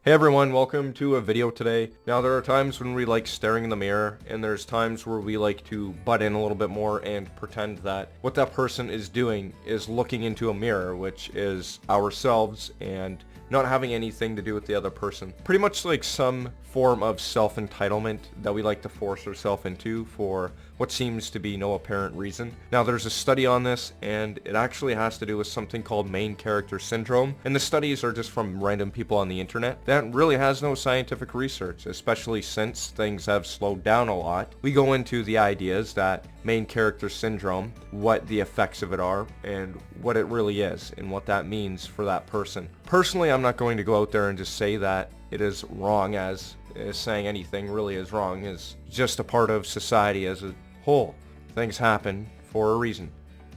Hey everyone, welcome to a video today. Now there are times when we like staring in the mirror, and there's times where we like to butt in a little bit more and pretend that what that person is doing is looking into a mirror, which is ourselves and not having anything to do with the other person. Pretty much like some form of self-entitlement that we like to force ourselves into for what seems to be no apparent reason. Now there's a study on this, and it actually has to do with something called main character syndrome, and the studies are just from random people on the internet. That really has no scientific research, especially since things have slowed down a lot. We go into the ideas that main character syndrome, what the effects of it are, and what it really is, and what that means for that person. Personally, I'm not going to go out there and just say that it is wrong, as saying anything really is wrong is just a part of society as a whole. Things happen for a reason,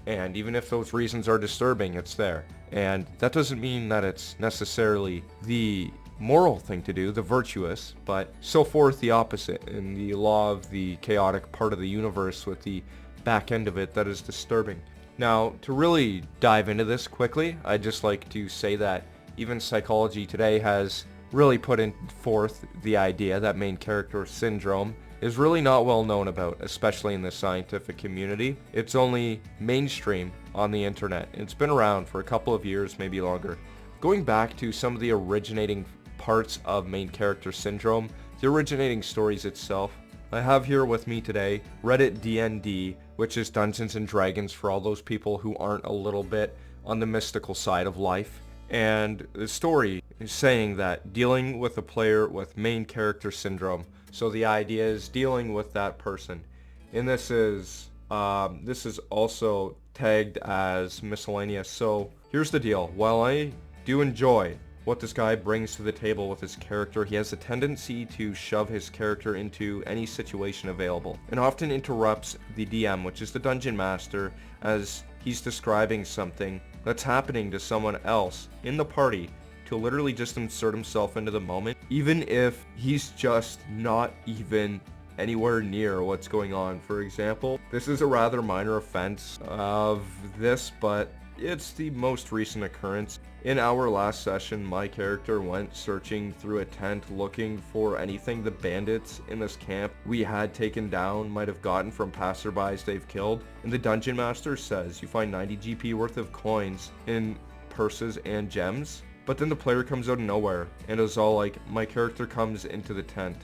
and even if those reasons are disturbing, it's there. And that doesn't mean that it's necessarily the moral thing to do, the virtuous, but so forth the opposite in the law of the chaotic part of the universe with the back end of it that is disturbing. Now, to really dive into this quickly, I'd just like to say that even psychology today has really put forth the idea that main character syndrome is really not well known about, especially in the scientific community. It's only mainstream on the internet. It's been around for a couple of years, maybe longer. Going back to some of the originating parts of main character syndrome, the originating stories itself, I have here with me today Reddit DND, which is Dungeons and Dragons for all those people who aren't a little bit on the mystical side of life. And the story is saying that dealing with a player with main character syndrome. So the idea is dealing with that person. And this is also tagged as miscellaneous. So here's the deal. While I do enjoy what this guy brings to the table with his character, he has a tendency to shove his character into any situation available, and often interrupts the DM, which is the dungeon master, as he's describing something that's happening to someone else in the party, to literally just insert himself into the moment, even if he's just not even anywhere near what's going on. For example, this is a rather minor offense of this, but it's the most recent occurrence. In our last session, my character went searching through a tent looking for anything the bandits in this camp we had taken down might have gotten from passerbys they've killed. And the dungeon master says you find 90 GP worth of coins in purses and gems. But then the player comes out of nowhere and is all like, my character comes into the tent.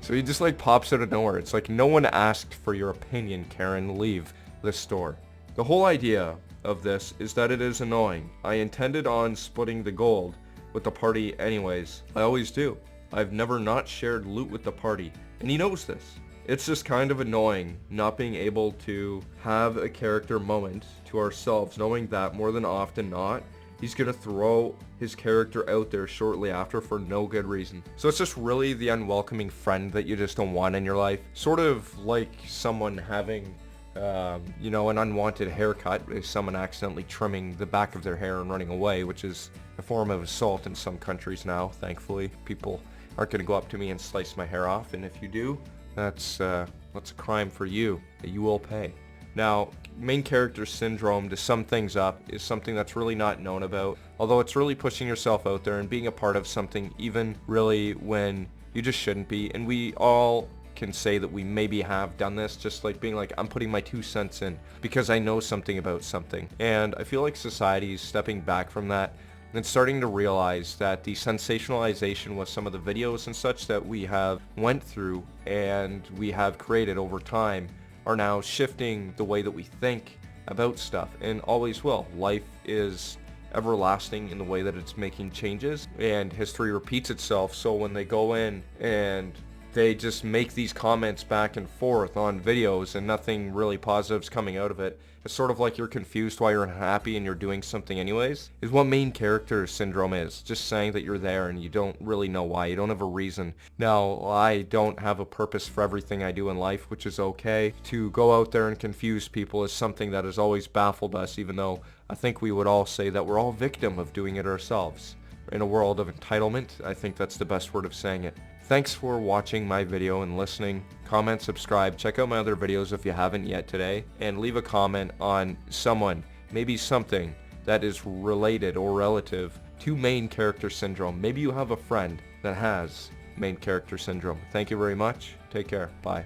So he just like pops out of nowhere. It's like, no one asked for your opinion, Karen. Leave this store. The whole idea of this is that it is annoying. I intended on splitting the gold with the party anyways. I always do. I've never not shared loot with the party, and he knows this. It's just kind of annoying not being able to have a character moment to ourselves, knowing that more than often not, he's gonna throw his character out there shortly after for no good reason. So it's just really the unwelcoming friend that you just don't want in your life. Sort of like someone having an unwanted haircut, is someone accidentally trimming the back of their hair and running away, which is a form of assault in some countries now. Thankfully, people aren't going to go up to me and slice my hair off, and if you do, that's a crime for you that you will pay. Now, main character syndrome, to sum things up, is something that's really not known about, although it's really pushing yourself out there and being a part of something even really when you just shouldn't be. And we all can say that we maybe have done this, just like being like, I'm putting my 2 cents in because I know something about something. And I feel like society is stepping back from that and starting to realize that the sensationalization with some of the videos and such that we have went through and we have created over time are now shifting the way that we think about stuff, and always will. Life is everlasting in the way that it's making changes, and history repeats itself. So when they go in and they just make these comments back and forth on videos and nothing really positive's coming out of it, it's sort of like you're confused why you're unhappy and you're doing something anyways, is what main character syndrome is. Just saying that you're there and you don't really know why. You don't have a reason. Now, I don't have a purpose for everything I do in life, which is okay. To go out there and confuse people is something that has always baffled us, even though I think we would all say that we're all victim of doing it ourselves. In a world of entitlement, I think that's the best word of saying it. Thanks for watching my video and listening. Comment, subscribe, check out my other videos if you haven't yet today, and leave a comment on someone, maybe something, that is related or relative to main character syndrome. Maybe you have a friend that has main character syndrome. Thank you very much. Take care. Bye.